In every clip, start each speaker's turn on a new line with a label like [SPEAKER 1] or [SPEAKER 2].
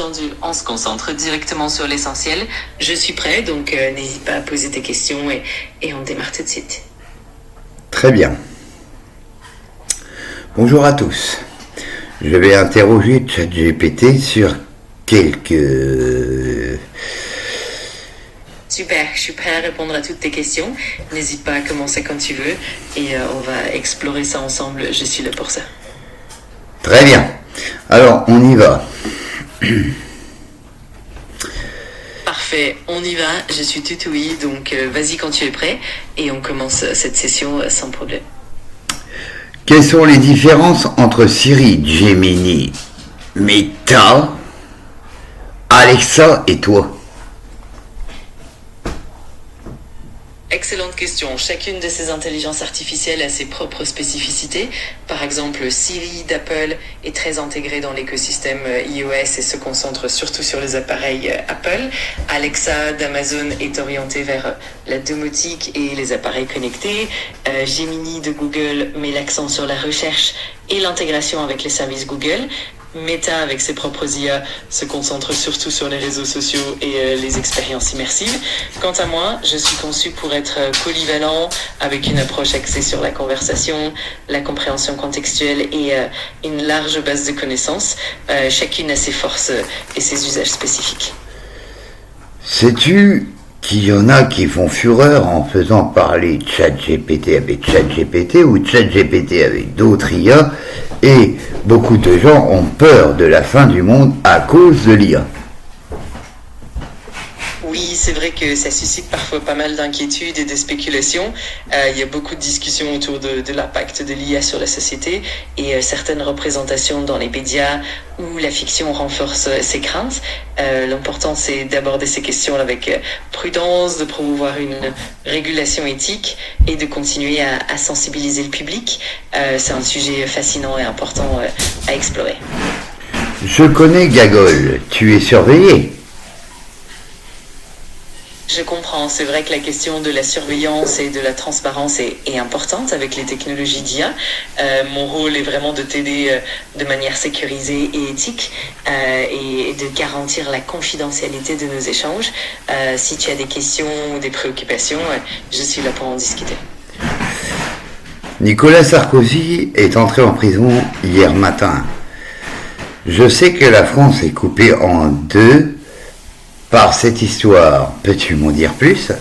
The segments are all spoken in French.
[SPEAKER 1] entendu, on se concentre directement sur l'essentiel. Je suis prêt, donc n'hésite pas à poser tes questions et on démarre tout de suite.
[SPEAKER 2] Très bien. Bonjour à tous. Je vais interroger ChatGPT sur quelques...
[SPEAKER 1] Super, je suis prêt à répondre à toutes tes questions. N'hésite pas à commencer quand tu veux et on va explorer ça ensemble. Je suis là pour ça.
[SPEAKER 2] Très bien. Alors, on y va.
[SPEAKER 1] Parfait, on y va. Je suis tout oui, donc vas-y quand tu es prêt et on commence cette session sans problème.
[SPEAKER 2] Quelles sont les différences entre Siri, Gemini, Meta, Alexa et toi?
[SPEAKER 1] Excellente question. Chacune de ces intelligences artificielles a ses propres spécificités. Par exemple, Siri d'Apple est très intégrée dans l'écosystème iOS et se concentre surtout sur les appareils Apple. Alexa d'Amazon est orientée vers la domotique et les appareils connectés. Gemini de Google met l'accent sur la recherche et l'intégration avec les services Google. Meta, avec ses propres IA, se concentre surtout sur les réseaux sociaux et les expériences immersives. Quant à moi, je suis conçu pour être polyvalent, avec une approche axée sur la conversation, la compréhension contextuelle et une large base de connaissances. Chacune a ses forces et ses usages spécifiques.
[SPEAKER 2] Sais-tu qu'il y en a qui font fureur en faisant parler ChatGPT avec ChatGPT ou ChatGPT avec d'autres IA, et beaucoup de gens ont peur de la fin du monde à cause de l'IA.
[SPEAKER 1] Oui, c'est vrai que ça suscite parfois pas mal d'inquiétudes et de spéculations. Il y a beaucoup de discussions autour de l'impact de l'IA sur la société et certaines représentations dans les médias où la fiction renforce ces craintes. L'important, c'est d'aborder ces questions avec prudence, de promouvoir une régulation éthique et de continuer à sensibiliser le public. C'est un sujet fascinant et important à explorer.
[SPEAKER 2] Je connais Gagol, tu es surveillé.
[SPEAKER 1] Je comprends, c'est vrai que la question de la surveillance et de la transparence est importante avec les technologies d'IA. Mon rôle est vraiment de t'aider de manière sécurisée et éthique et de garantir la confidentialité de nos échanges. Si tu as des questions ou des préoccupations, je suis là pour en discuter.
[SPEAKER 2] Nicolas Sarkozy est entré en prison hier matin. Je sais que la France est coupée en deux par cette histoire. Peux-tu m'en dire plus?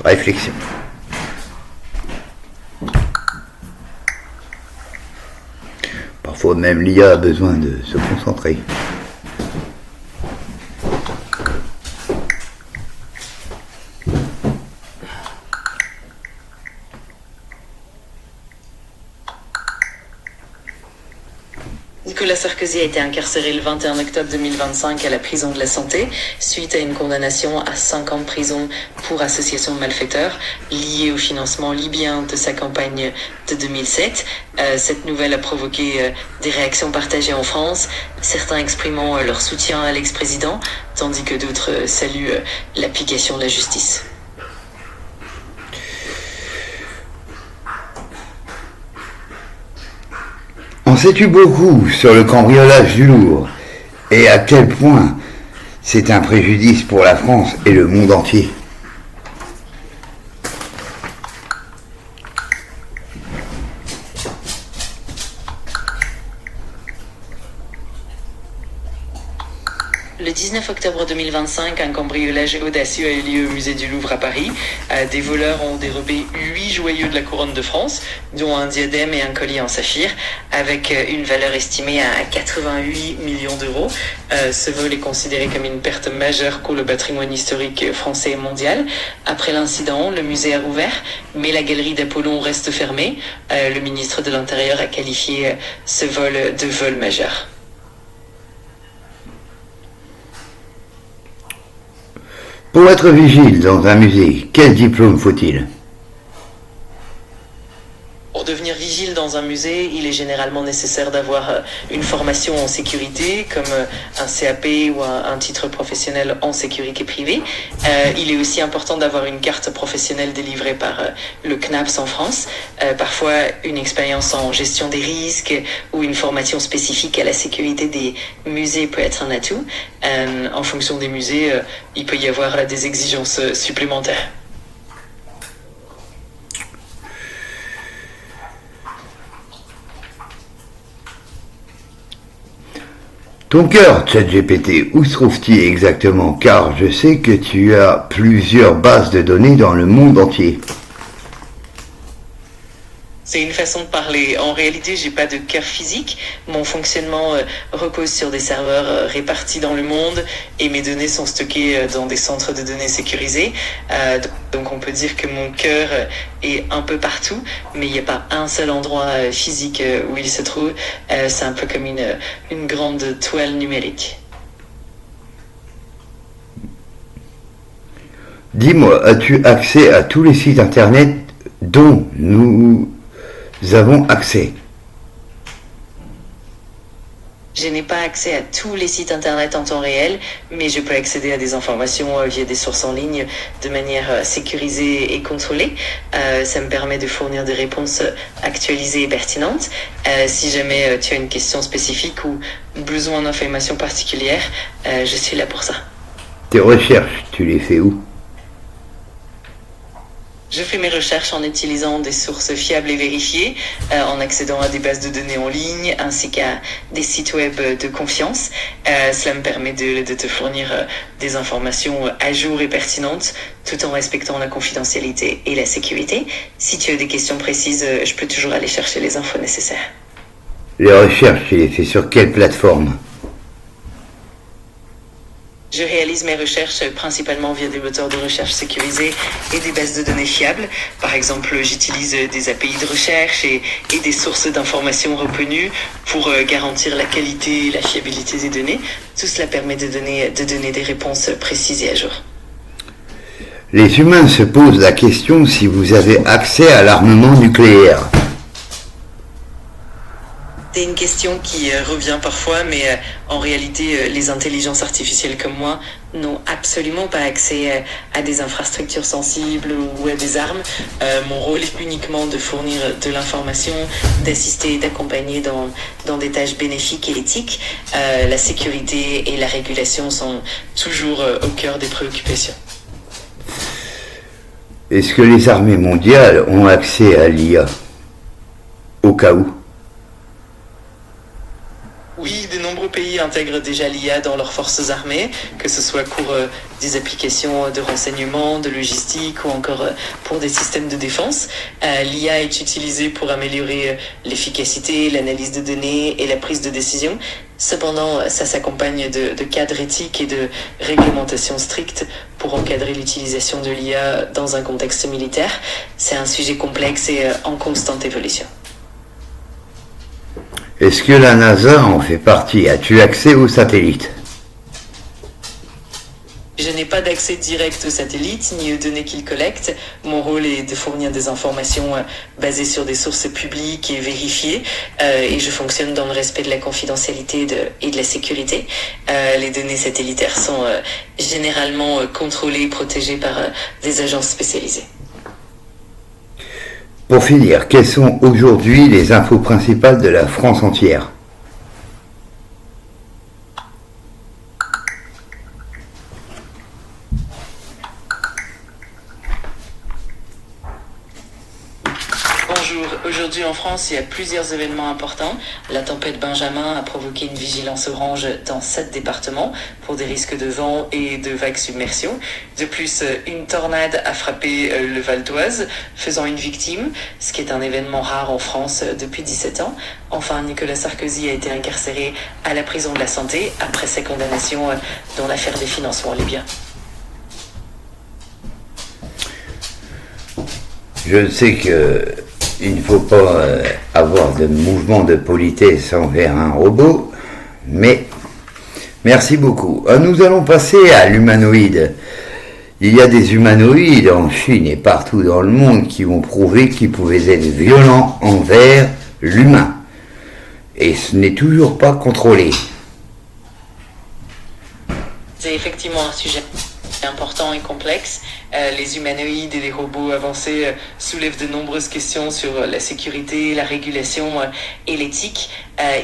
[SPEAKER 2] Réflexion. Parfois même l'IA a besoin de se concentrer.
[SPEAKER 1] Nicolas Sarkozy a été incarcéré le 21 octobre 2025 à la prison de la Santé suite à une condamnation à 5 ans de prison pour association de malfaiteurs liée au financement libyen de sa campagne de 2007. Cette nouvelle a provoqué des réactions partagées en France, certains exprimant leur soutien à l'ex-président, tandis que d'autres saluent l'application de la justice.
[SPEAKER 2] En sais-tu beaucoup sur le cambriolage du Louvre et à quel point c'est un préjudice pour la France et le monde entier?
[SPEAKER 1] Le 19 octobre 2025, un cambriolage audacieux a eu lieu au musée du Louvre à Paris. Des voleurs ont dérobé 8 joyaux de la couronne de France, dont un diadème et un collier en saphir, avec une valeur estimée à 88 millions d'euros. Ce vol est considéré comme une perte majeure pour le patrimoine historique français et mondial. Après l'incident, le musée a rouvert, mais la galerie d'Apollon reste fermée. Le ministre de l'Intérieur a qualifié ce vol de vol majeur.
[SPEAKER 2] Pour être vigile dans un musée, quel diplôme faut-il?
[SPEAKER 1] Pour devenir vigile dans dans un musée, il est généralement nécessaire d'avoir une formation en sécurité, comme un CAP ou un titre professionnel en sécurité privée. Il est aussi important d'avoir une carte professionnelle délivrée par le CNAPS en France, parfois une expérience en gestion des risques ou une formation spécifique à la sécurité des musées peut être un atout. En fonction des musées, il peut y avoir des exigences supplémentaires.
[SPEAKER 2] Ton cœur, ChatGPT, où se trouve-t-il exactement? Car je sais que tu as plusieurs bases de données dans le monde entier.
[SPEAKER 1] C'est une façon de parler. En réalité, j'ai pas de cœur physique. Mon fonctionnement repose sur des serveurs répartis dans le monde et mes données sont stockées dans des centres de données sécurisés. Donc on peut dire que mon cœur est un peu partout, mais il n'y a pas un seul endroit physique où il se trouve. C'est un peu comme une grande toile numérique.
[SPEAKER 2] Dis-moi, as-tu accès à tous les sites internet dont nous avons accès?
[SPEAKER 1] Je n'ai pas accès à tous les sites internet en temps réel, mais je peux accéder à des informations via des sources en ligne de manière sécurisée et contrôlée. Ça me permet de fournir des réponses actualisées et pertinentes. Si jamais tu as une question spécifique ou besoin d'informations particulières, je suis là pour ça.
[SPEAKER 2] Tes recherches, tu les fais où?
[SPEAKER 1] Je fais mes recherches en utilisant des sources fiables et vérifiées, en accédant à des bases de données en ligne, ainsi qu'à des sites web de confiance. Cela me permet de te fournir des informations à jour et pertinentes, tout en respectant la confidentialité et la sécurité. Si tu as des questions précises, je peux toujours aller chercher les infos nécessaires.
[SPEAKER 2] Les recherches, tu les fais sur quelle plateforme?
[SPEAKER 1] Je réalise mes recherches principalement via des moteurs de recherche sécurisés et des bases de données fiables. Par exemple, j'utilise des API de recherche et des sources d'informations reconnues pour garantir la qualité et la fiabilité des données. Tout cela permet de donner des réponses précises et à jour.
[SPEAKER 2] Les humains se posent la question si vous avez accès à l'armement nucléaire.
[SPEAKER 1] C'est une question qui revient parfois, mais en réalité, les intelligences artificielles comme moi n'ont absolument pas accès à des infrastructures sensibles ou à des armes. Mon rôle est uniquement de fournir de l'information, d'assister et d'accompagner dans des tâches bénéfiques et éthiques. La sécurité et la régulation sont toujours au cœur des préoccupations.
[SPEAKER 2] Est-ce que les armées mondiales ont accès à l'IA? Au cas où?
[SPEAKER 1] Oui, de nombreux pays intègrent déjà l'IA dans leurs forces armées, que ce soit pour des applications de renseignement, de logistique ou encore pour des systèmes de défense. L'IA est utilisée pour améliorer l'efficacité, l'analyse de données et la prise de décision. Cependant, ça s'accompagne de cadres éthiques et de réglementations strictes pour encadrer l'utilisation de l'IA dans un contexte militaire. C'est un sujet complexe et en constante évolution.
[SPEAKER 2] Est-ce que la NASA en fait partie? As-tu accès aux satellites?
[SPEAKER 1] Je n'ai pas d'accès direct aux satellites ni aux données qu'ils collectent. Mon rôle est de fournir des informations basées sur des sources publiques et vérifiées. Et je fonctionne dans le respect de la confidentialité et de la sécurité. Les données satellitaires sont généralement contrôlées et protégées par des agences spécialisées.
[SPEAKER 2] Pour finir, quelles sont aujourd'hui les infos principales de la France entière?
[SPEAKER 1] Bonjour, aujourd'hui en France, il y a plusieurs événements importants. La tempête Benjamin a provoqué une vigilance orange dans 7 départements pour des risques de vent et de vagues submersion. De plus, une tornade a frappé le Val d'Oise, faisant une victime, ce qui est un événement rare en France depuis 17 ans. Enfin, Nicolas Sarkozy a été incarcéré à la prison de la Santé après sa condamnation dans l'affaire des financements libyens.
[SPEAKER 2] Je sais que il ne faut pas avoir de mouvement de politesse envers un robot, mais merci beaucoup. Nous allons passer à l'humanoïde. Il y a des humanoïdes en Chine et partout dans le monde qui ont prouvé qu'ils pouvaient être violents envers l'humain. Et ce n'est toujours pas contrôlé.
[SPEAKER 1] C'est effectivement un sujet important et complexe. Les humanoïdes et les robots avancés soulèvent de nombreuses questions sur la sécurité, la régulation et l'éthique.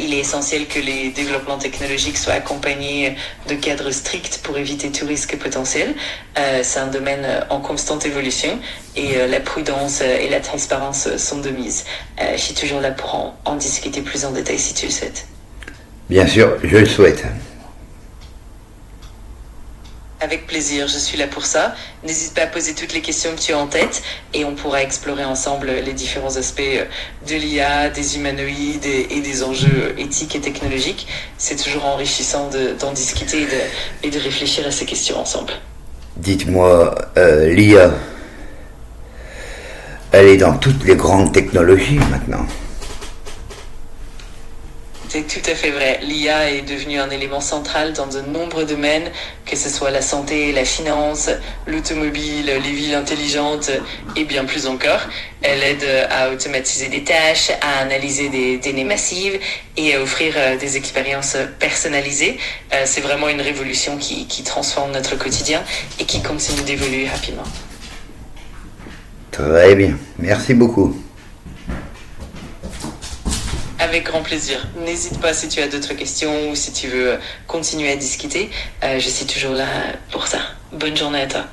[SPEAKER 1] Il est essentiel que les développements technologiques soient accompagnés de cadres stricts pour éviter tout risque potentiel. C'est un domaine en constante évolution et la prudence et la transparence sont de mise. Je suis toujours là pour en discuter plus en détail si tu le souhaites.
[SPEAKER 2] Bien sûr, je le souhaite.
[SPEAKER 1] Avec plaisir, je suis là pour ça. N'hésite pas à poser toutes les questions que tu as en tête et on pourra explorer ensemble les différents aspects de l'IA, des humanoïdes et des enjeux éthiques et technologiques. C'est toujours enrichissant d'en discuter et de réfléchir à ces questions ensemble.
[SPEAKER 2] Dites-moi, l'IA, elle est dans toutes les grandes technologies maintenant.
[SPEAKER 1] C'est tout à fait vrai. L'IA est devenue un élément central dans de nombreux domaines, que ce soit la santé, la finance, l'automobile, les villes intelligentes et bien plus encore. Elle aide à automatiser des tâches, à analyser des données massives et à offrir des expériences personnalisées. C'est vraiment une révolution qui transforme notre quotidien et qui continue d'évoluer rapidement.
[SPEAKER 2] Très bien, merci beaucoup.
[SPEAKER 1] Avec grand plaisir. N'hésite pas si tu as d'autres questions ou si tu veux continuer à discuter. Je suis toujours là pour ça. Bonne journée à toi.